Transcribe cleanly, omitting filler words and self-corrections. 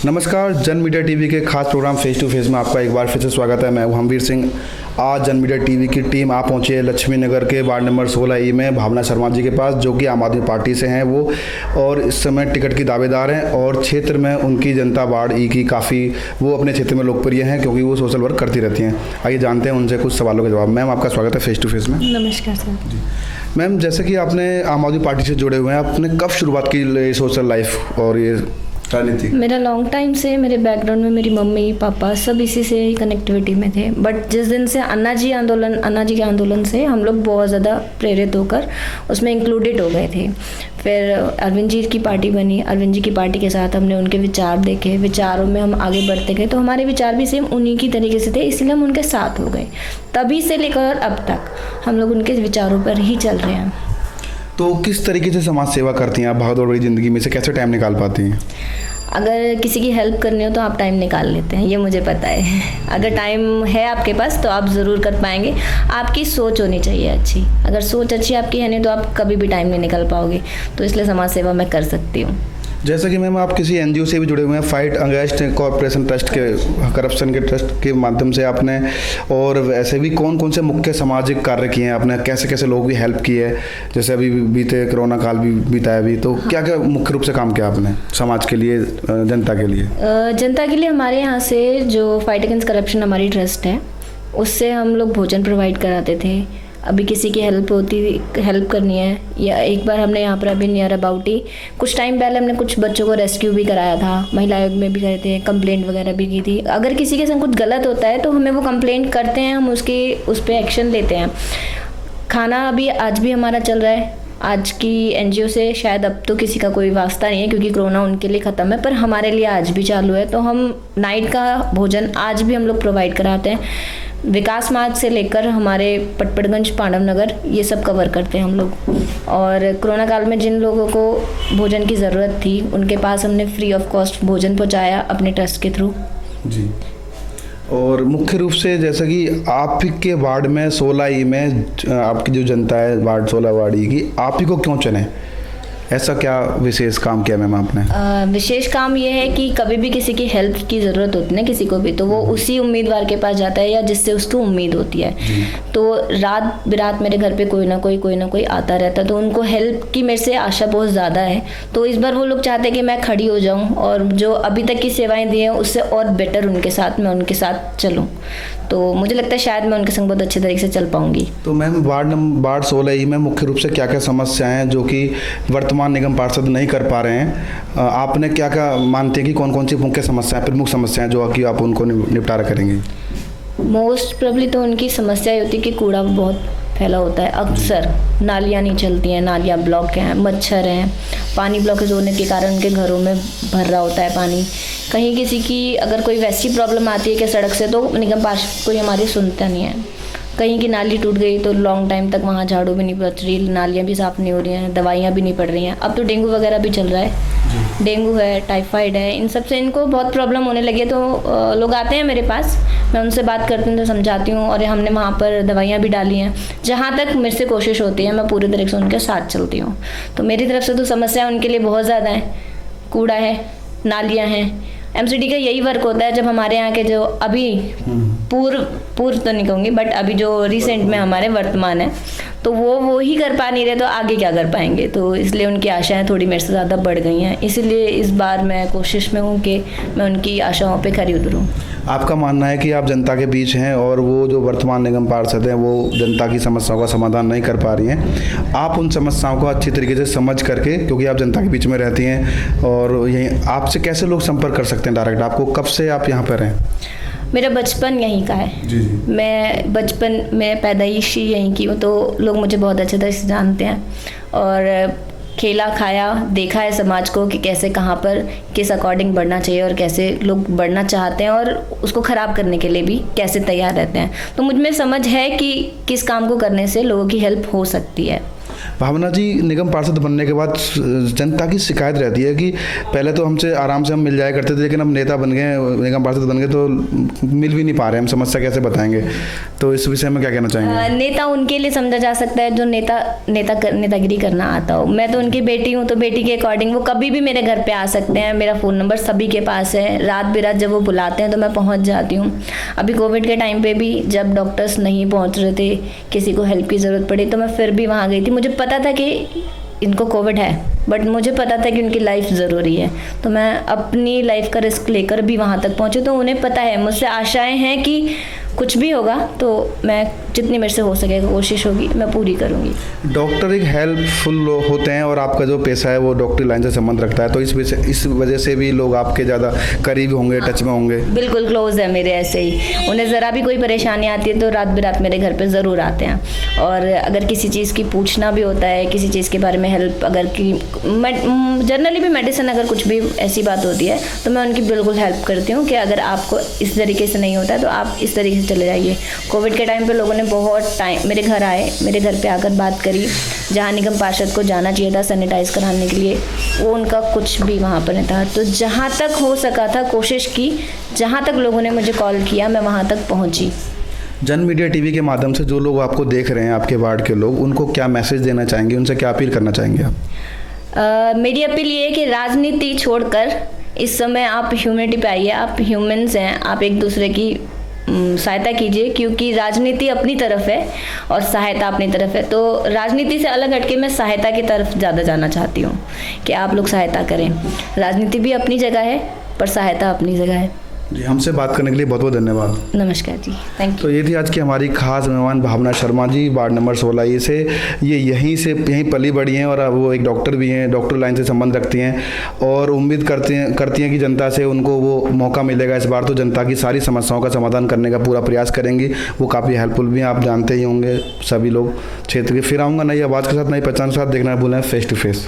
नमस्कार, जन media TV के खास प्रोग्राम फेस टू फेस में आपका एक बार फिर से स्वागत है। मैं हूं हमवीर सिंह। आज जन मीडिया टीवी की टीम आ पहुंची है लक्ष्मी नगर के वार्ड नंबर 16 ई में भावना शर्मा जी के पास, जो कि आम आदमी पार्टी से हैं वो, और इस समय टिकट की दावेदार हैं। और क्षेत्र में उनकी जनता वार्ड ई की काफ़ी वो अपने क्षेत्र में लोकप्रिय हैं, क्योंकि वो सोशल वर्क करती रहती हैं। आइए जानते हैं उनसे कुछ सवालों के जवाब। मैम, आपका स्वागत है फेस टू फेस में। नमस्कार सर। मैम, जैसे कि आपने आम आदमी पार्टी से जुड़े हुए हैं, आपने कब शुरुआत की सोशल लाइफ और ये राजनीति? मेरा लॉन्ग टाइम से, मेरे बैकग्राउंड में मेरी मम्मी पापा सब इसी से ही कनेक्टिविटी में थे। बट जिस दिन से अन्ना जी के आंदोलन से हम लोग बहुत ज़्यादा प्रेरित होकर उसमें इंक्लूडेड हो गए थे। फिर अरविंद जी की पार्टी बनी। अरविंद जी की पार्टी के साथ हमने उनके विचार देखे, विचारों में हम आगे बढ़ते गए, तो हमारे विचार भी सेम उन्हीं की तरीके से थे, इसलिए हम उनके साथ हो गए। तभी से लेकर अब तक हम लोग उनके विचारों पर ही चल रहे हैं। तो किस तरीके से समाज सेवा करती हैं आप? भागदौड़ भरी ज़िंदगी में से कैसे टाइम निकाल पाती हैं? अगर किसी की हेल्प करनी हो तो आप टाइम निकाल लेते हैं, ये मुझे पता है। अगर टाइम है आपके पास तो आप ज़रूर कर पाएंगे। आपकी सोच होनी चाहिए अच्छी। अगर सोच अच्छी आपकी है नहीं तो आप कभी भी टाइम नहीं निकाल पाओगे। तो इसलिए समाज सेवा मैं कर सकती हूँ। जैसा कि मैम, आप किसी एनजीओ से भी जुड़े हुए हैं, फाइट अगेंस्ट कॉरपोरेशन ट्रस्ट के करप्शन के ट्रस्ट के माध्यम से आपने, और वैसे भी कौन कौन से मुख्य सामाजिक कार्य किए हैं आपने? कैसे कैसे लोगों की हेल्प की है? जैसे अभी बीते कोरोना काल भी बीता है अभी, तो क्या क्या मुख्य रूप से काम किया आपने समाज के लिए, जनता के लिए? जनता के लिए हमारे यहाँ से जो फाइट अगेंस्ट करप्शन हमारी ट्रस्ट है, उससे हम लोग भोजन प्रोवाइड कराते थे। अभी किसी की हेल्प करनी है, या एक बार हमने यहाँ पर अभी नियर अबाउट ही कुछ टाइम पहले हमने कुछ बच्चों को रेस्क्यू भी कराया था। महिला आयोग में भी गए थे, कंप्लेंट वगैरह भी की थी। अगर किसी के संग कुछ गलत होता है तो हमें वो कंप्लेंट करते हैं, हम उस पर एक्शन लेते हैं। खाना अभी आज भी हमारा चल रहा है। आज की एनजीओ से शायद अब तो किसी का कोई वास्ता नहीं है, क्योंकि कोरोना उनके लिए ख़त्म है, पर हमारे लिए आज भी चालू है। तो हम नाइट का भोजन आज भी हम लोग प्रोवाइड कराते हैं। विकास मार्ग से लेकर हमारे पटपड़गंज, पांडव नगर, ये सब कवर करते हैं हम लोग। और कोरोना काल में जिन लोगों को भोजन की ज़रूरत थी उनके पास हमने फ्री ऑफ कॉस्ट भोजन पहुंचाया अपने ट्रस्ट के थ्रू। जी। और मुख्य रूप से जैसा कि आपके वार्ड में 16 ई में आपकी जो जनता है वार्ड 16 वार्ड ई की, आप ही को क्यों चुने? ऐसा क्या विशेष काम किया मैम आपने? विशेष काम ये है कि कभी भी किसी की हेल्प की ज़रूरत होती है ना, किसी को भी, तो वो उसी उम्मीदवार के पास जाता है या जिससे उसको उम्मीद होती है। तो रात बिरात मेरे घर पे कोई ना कोई आता रहता है, तो उनको हेल्प की मेरे से आशा बहुत ज़्यादा है। तो इस बार वो लोग चाहते हैं कि मैं खड़ी हो जाऊँ और जो अभी तक की सेवाएँ दी हैं उससे और बेटर मैं उनके साथ चलूँ। तो मुझे लगता है शायद मैं उनके संग बहुत अच्छे तरीके से चल पाऊंगी। तो मैम, वार्ड 16 ई में मुख्य रूप से क्या क्या समस्याएं हैं जो कि वर्तमान निगम पार्षद नहीं कर पा रहे हैं? आपने क्या क्या मानते हैं कि कौन कौन सी मुख्य समस्याएं, प्रमुख समस्याएं जो कि आप उनको निपटारा करेंगे? मोस्ट प्रोबेबली तो उनकी समस्या ये होती है कि कूड़ा बहुत फैला होता है। अक्सर नालियाँ नहीं चलती हैं, नालियाँ ब्लॉक हैं, मच्छर हैं, पानी ब्लॉकेज होने के कारण उनके घरों में भर रहा होता है पानी। कहीं किसी की अगर कोई वैसी प्रॉब्लम आती है कि सड़क से, तो निगम पार्षद कोई हमारी सुनता नहीं है। कहीं की नाली टूट गई तो लॉन्ग टाइम तक वहाँ झाड़ू भी नहीं बच रही, नालियाँ भी साफ़ नहीं हो रही हैं, दवाइयाँ भी नहीं पड़ रही हैं। अब तो डेंगू वगैरह भी चल रहा है, डेंगू है, टाइफाइड है, इन सब से इनको बहुत प्रॉब्लम होने लगी है। तो लोग आते हैं मेरे पास, मैं उनसे बात करती हूँ, तो समझाती हूँ, और हमने वहाँ पर दवाइयाँ भी डाली हैं। जहाँ तक मेरे से कोशिश होती है मैं पूरी तरह से उनके साथ चलती हूँ। तो मेरी तरफ से तो समस्या उनके लिए बहुत ज़्यादा है। कूड़ा है, नालियाँ हैं। एमसीडी का यही वर्क होता है, जब हमारे यहाँ के जो अभी पूर्व तो नहीं कहूँगी, बट अभी जो रिसेंट में हमारे वर्तमान है, तो वो ही कर पा नहीं रहे, तो आगे क्या कर पाएंगे? तो इसलिए उनकी आशाएं थोड़ी मेरे से ज़्यादा बढ़ गई हैं। इसीलिए इस बार मैं कोशिश में हूँ कि मैं उनकी आशाओं पे खरी उतरूँ। आपका मानना है कि आप जनता के बीच हैं और वो जो वर्तमान निगम पार्षद हैं वो जनता की समस्याओं का समाधान नहीं कर पा रही हैं। आप उन समस्याओं को अच्छी तरीके से समझ करके, क्योंकि आप जनता के बीच में रहती हैं, और यहीं आपसे कैसे लोग संपर्क कर सकते हैं डायरेक्ट? आपको कब से आप यहाँ पर हैं? मेरा बचपन यहीं का है। जी। मैं बचपन में पैदाइश ही यहीं की हूँ, तो लोग मुझे बहुत अच्छे तरह से जानते हैं, और खेला खाया देखा है समाज को कि कैसे कहाँ पर किस अकॉर्डिंग बढ़ना चाहिए और कैसे लोग बढ़ना चाहते हैं, और उसको ख़राब करने के लिए भी कैसे तैयार रहते हैं। तो मुझ में समझ है कि किस काम को करने से लोगों की हेल्प हो सकती है। भावना जी, निगम पार्षद बनने के बाद जनता की शिकायत रहती है कि पहले तो हमसे आराम से हम मिल जाया करते थे, लेकिन अब नेता बन गए, निगम पार्षद बन गए तो मिल भी नहीं पा रहे, हम समस्या कैसे बताएंगे? तो इस विषय में क्या कहना चाहेंगे? नेता उनके लिए समझा जा सकता है जो नेतागिरी करना आता हो। मैं तो उनकी बेटी हूँ, तो बेटी के अकॉर्डिंग वो कभी भी मेरे घर पे आ सकते हैं। मेरा फ़ोन नंबर सभी के पास है। रात बिरात जब वो बुलाते हैं तो मैं पहुँच जाती हूँ। अभी कोविड के टाइम पे भी जब डॉक्टर्स नहीं पहुँच रहे थे, किसी को हेल्प की ज़रूरत पड़ी, तो मैं फिर भी वहाँ गई थी। मुझे पता था कि इनको कोविड है, बट मुझे पता था कि उनकी लाइफ ज़रूरी है, तो मैं अपनी लाइफ का रिस्क लेकर भी वहाँ तक पहुँची। तो उन्हें पता है, मुझसे आशाएं हैं कि कुछ भी होगा तो मैं जितनी मेरे से हो सकेगा कोशिश होगी, मैं पूरी करूँगी। डॉक्टर एक हेल्पफुल होते हैं और आपका जो पेशा है वो डॉक्टरी लाइन से संबंध रखता है, तो इस वजह से भी लोग आपके ज़्यादा करीब होंगे, टच में होंगे। बिल्कुल क्लोज है मेरे ऐसे ही। उन्हें ज़रा भी कोई परेशानी आती है तो रात बिरात मेरे घर पे ज़रूर आते हैं। और अगर किसी चीज़ की पूछना भी होता है, किसी चीज़ के बारे में हेल्प, अगर कि जनरली भी मेडिसिन, अगर कुछ भी ऐसी बात होती है तो मैं उनकी बिल्कुल हेल्प करती हूँ कि अगर आपको इस तरीके से नहीं होता है तो आप इस तरीके से चले जाइए। कोविड के टाइम पे लोगों ने बहुत टाइम मेरे घर आए, मेरे घर पे आकर बात करी। जहाँ निगम पार्षद को जाना चाहिए था सैनिटाइज कराने के लिए, वो उनका कुछ भी वहाँ पर नहीं था। तो जहाँ तक हो सका था कोशिश की, जहाँ तक लोगों ने मुझे कॉल किया मैं वहाँ तक पहुँची। जन मीडिया टीवी के माध्यम से जो लोग आपको देख रहे हैं, आपके वार्ड के लोग, उनको क्या मैसेज देना चाहेंगे, उनसे क्या अपील करना चाहेंगे आप? मेरी अपील ये है कि राजनीति छोड़कर इस समय आप ह्यूमैनिटी पे आइए। आप ह्यूमंस हैं, आप एक दूसरे की सहायता कीजिए, क्योंकि राजनीति अपनी तरफ है और सहायता अपनी तरफ है। तो राजनीति से अलग हटके मैं सहायता की तरफ ज़्यादा जाना चाहती हूँ कि आप लोग सहायता करें। राजनीति भी अपनी जगह है पर सहायता अपनी जगह है। जी, हमसे बात करने के लिए बहुत बहुत धन्यवाद। नमस्कार जी, थैंक यू। तो ये थी आज की हमारी खास मेहमान भावना शर्मा जी, वार्ड नंबर 16 ये से। ये यहीं पली बड़ी हैं और अब वो एक डॉक्टर भी हैं, डॉक्टर लाइन से संबंध रखती हैं और उम्मीद करती हैं कि जनता से उनको वो मौका मिलेगा इस बार, तो जनता की सारी समस्याओं का समाधान करने का पूरा प्रयास करेंगी। वो काफ़ी हेल्पफुल भी हैं, आप जानते ही होंगे सभी लोग क्षेत्र के। फिर आऊँगा नई आवाज़ के साथ, नई पहचान के साथ। देखना भूलें फेस टू फेस।